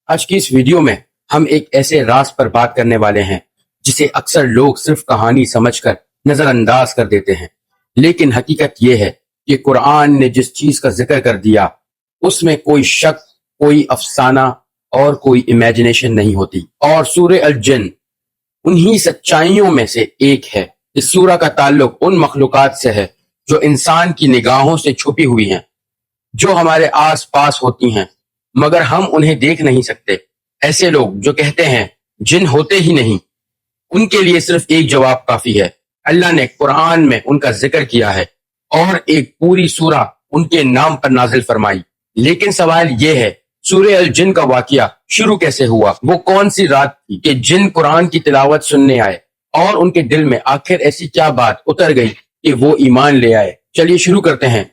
آج کی اس ویڈیو میں ہم ایک ایسے راز پر بات کرنے والے ہیں جسے اکثر لوگ صرف کہانی سمجھ کر نظر انداز کر دیتے ہیں، لیکن حقیقت یہ ہے کہ قرآن نے جس چیز کا ذکر کر دیا اس میں کوئی شک، کوئی افسانہ اور کوئی امیجنیشن نہیں ہوتی۔ اور سورہ الجن انہی سچائیوں میں سے ایک ہے۔ اس سورہ کا تعلق ان مخلوقات سے ہے جو انسان کی نگاہوں سے چھپی ہوئی ہیں، جو ہمارے آس پاس ہوتی ہیں مگر ہم انہیں دیکھ نہیں سکتے۔ ایسے لوگ جو کہتے ہیں جن ہوتے ہی نہیں، ان کے لیے صرف ایک جواب کافی ہے۔ اللہ نے قرآن میں ان کا ذکر کیا ہے اور ایک پوری سورہ ان کے نام پر نازل فرمائی، لیکن سوال یہ ہے سورہ الجن کا واقعہ شروع کیسے ہوا؟ وہ کون سی رات تھی کہ جن قرآن کی تلاوت سننے آئے اور ان کے دل میں آخر ایسی کیا بات اتر گئی کہ وہ ایمان لے آئے؟ چلیے شروع کرتے ہیں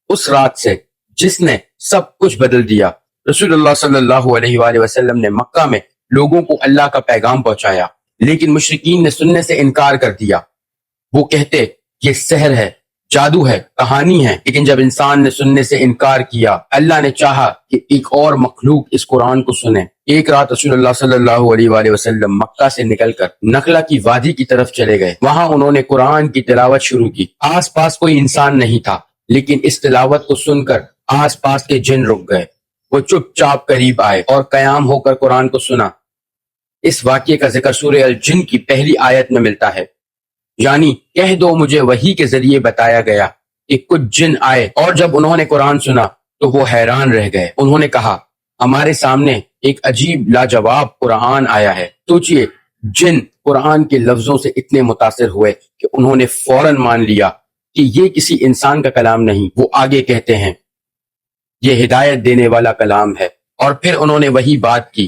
اس رات سے جس نے سب کچھ بدل دیا۔ رسول اللہ صلی اللہ علیہ وآلہ وسلم نے مکہ میں لوگوں کو اللہ کا پیغام پہنچایا، لیکن مشرکین نے سننے سے انکار کر دیا۔ وہ کہتے یہ سحر ہے، جادو ہے، کہانی ہے۔ لیکن جب انسان نے سننے سے انکار کیا، اللہ نے چاہا کہ ایک اور مخلوق اس قرآن کو سنے۔ ایک رات رسول اللہ صلی اللہ علیہ وآلہ وسلم مکہ سے نکل کر نخلا کی وادی کی طرف چلے گئے۔ وہاں انہوں نے قرآن کی تلاوت شروع کی۔ آس پاس کوئی انسان نہیں تھا، لیکن اس تلاوت کو سن کر آس پاس کے جن رک گئے۔ وہ چپ چاپ قریب آئے اور قیام ہو کر قرآن کو سنا۔ اس واقعے کا ذکر سورہ الجن کی پہلی آیت میں ملتا ہے، یعنی کہہ دو مجھے وحی کے ذریعے بتایا گیا کہ کچھ جن آئے اور جب انہوں نے قرآن سنا تو وہ حیران رہ گئے۔ انہوں نے کہا ہمارے سامنے ایک عجیب لاجواب قرآن آیا ہے۔ سوچئے جن قرآن کے لفظوں سے اتنے متاثر ہوئے کہ انہوں نے فوراً مان لیا کہ یہ کسی انسان کا کلام نہیں۔ وہ آگے کہتے ہیں یہ ہدایت دینے والا کلام ہے، اور پھر انہوں نے وہی بات کی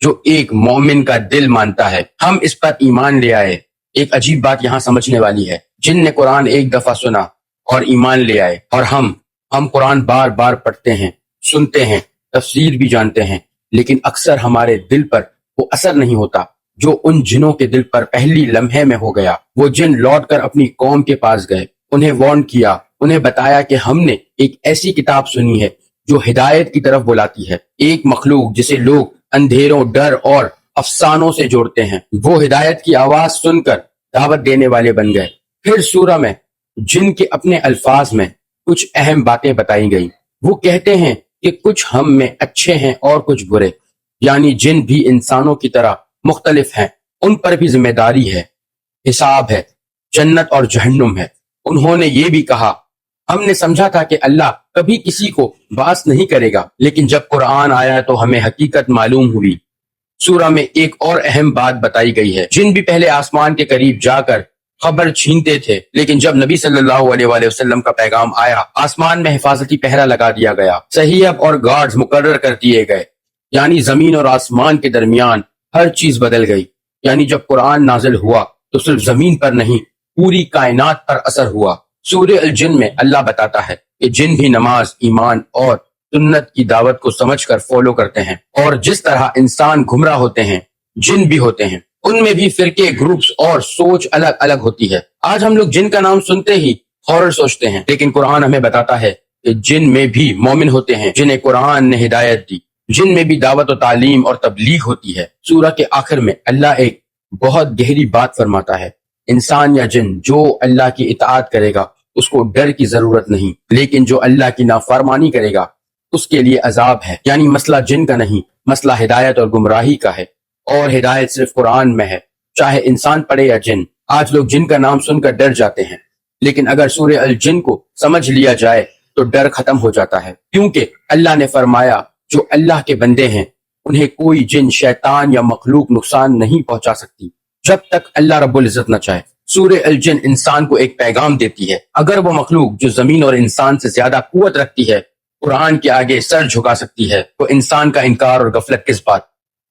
جو ایک مومن کا دل مانتا ہے۔ ہم اس پر ایمان لے آئے۔ ایک عجیب بات یہاں سمجھنے والی ہے، جن نے قرآن ایک دفعہ سنا اور ایمان لے آئے، اور ہم قرآن بار بار پڑھتے ہیں، سنتے ہیں، تفسیر بھی جانتے ہیں، لیکن اکثر ہمارے دل پر وہ اثر نہیں ہوتا جو ان جنوں کے دل پر پہلی لمحے میں ہو گیا۔ وہ جن لوٹ کر اپنی قوم کے پاس گئے، انہیں وارن کیا، انہیں بتایا کہ ہم نے ایک ایسی کتاب سنی ہے جو ہدایت کی طرف بلاتی ہے، ایک مخلوق جسے لوگ اندھیروں، ڈر اور افسانوں سے جوڑتے ہیں۔ وہ ہدایت کی آواز سن کر دعوت دینے والے بن گئے۔ پھر سورہ میں جن کے اپنے الفاظ میں کچھ اہم باتیں بتائی گئی۔ وہ کہتے ہیں کہ کچھ ہم میں اچھے ہیں اور کچھ برے، یعنی جن بھی انسانوں کی طرح مختلف ہیں، ان پر بھی ذمہ داری ہے، حساب ہے، جنت اور جہنم ہے۔ انہوں نے یہ بھی کہا ہم نے سمجھا تھا کہ اللہ کبھی کسی کو باعث نہیں کرے گا، لیکن جب قرآن آیا تو ہمیں حقیقت معلوم ہوئی۔ سورہ میں ایک اور اہم بات بتائی گئی ہے، جن بھی پہلے آسمان کے قریب جا کر خبر چھینتے تھے، لیکن جب نبی صلی اللہ علیہ وآلہ وسلم کا پیغام آیا، آسمان میں حفاظتی پہرا لگا دیا گیا، صحیح اور گارڈز مقرر کر دیے گئے، یعنی زمین اور آسمان کے درمیان ہر چیز بدل گئی۔ یعنی جب قرآن نازل ہوا تو صرف زمین پر نہیں، پوری کائنات پر اثر ہوا۔ سورہ الجن میں اللہ بتاتا ہے کہ جن بھی نماز، ایمان اور سنت کی دعوت کو سمجھ کر فالو کرتے ہیں، اور جس طرح انسان گمراہ ہوتے ہیں جن بھی ہوتے ہیں، ان میں بھی فرقے، گروپس اور سوچ الگ الگ ہوتی ہے۔ آج ہم لوگ جن کا نام سنتے ہی ہارر سوچتے ہیں، لیکن قرآن ہمیں بتاتا ہے کہ جن میں بھی مومن ہوتے ہیں جنہیں قرآن نے ہدایت دی، جن میں بھی دعوت و تعلیم اور تبلیغ ہوتی ہے۔ سورہ کے آخر میں اللہ ایک بہت گہری بات فرماتا ہے، انسان یا جن جو اللہ کی اطاعت کرے گا اس کو ڈر کی ضرورت نہیں، لیکن جو اللہ کی نافرمانی کرے گا اس کے لیے عذاب ہے۔ یعنی مسئلہ جن کا نہیں، مسئلہ ہدایت اور گمراہی کا ہے، اور ہدایت صرف قرآن میں ہے، چاہے انسان پڑھے یا جن۔ آج لوگ جن کا نام سن کر ڈر جاتے ہیں، لیکن اگر سورہ الجن کو سمجھ لیا جائے تو ڈر ختم ہو جاتا ہے، کیونکہ اللہ نے فرمایا جو اللہ کے بندے ہیں انہیں کوئی جن، شیطان یا مخلوق نقصان نہیں پہنچا سکتی جب تک اللہ رب العزت نہ چاہے۔ سورہ الجن انسان کو ایک پیغام دیتی ہے، اگر وہ مخلوق جو زمین اور انسان سے زیادہ قوت رکھتی ہے قرآن کے آگے سر جھکا سکتی ہے تو انسان کا انکار اور غفلت کس بات؟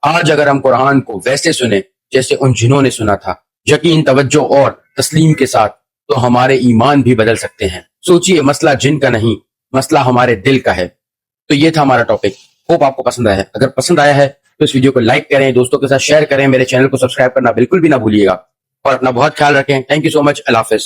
آج اگر ہم قرآن کو ویسے سنیں جیسے ان جنہوں نے سنا تھا، یقین، توجہ اور تسلیم کے ساتھ، تو ہمارے ایمان بھی بدل سکتے ہیں۔ سوچئے مسئلہ جن کا نہیں، مسئلہ ہمارے دل کا ہے۔ تو یہ تھا ہمارا ٹاپک، ہوپ آپ کو پسند آیا ہے۔ اگر پسند آیا ہے تو اس ویڈیو کو لائک کریں، دوستوں کے ساتھ شیئر کریں، میرے چینل کو سبسکرائب کرنا بالکل بھی نہ بھولیے گا، اور اپنا بہت خیال رکھیں۔ تھینک یو سو مچ، اللہ حافظ۔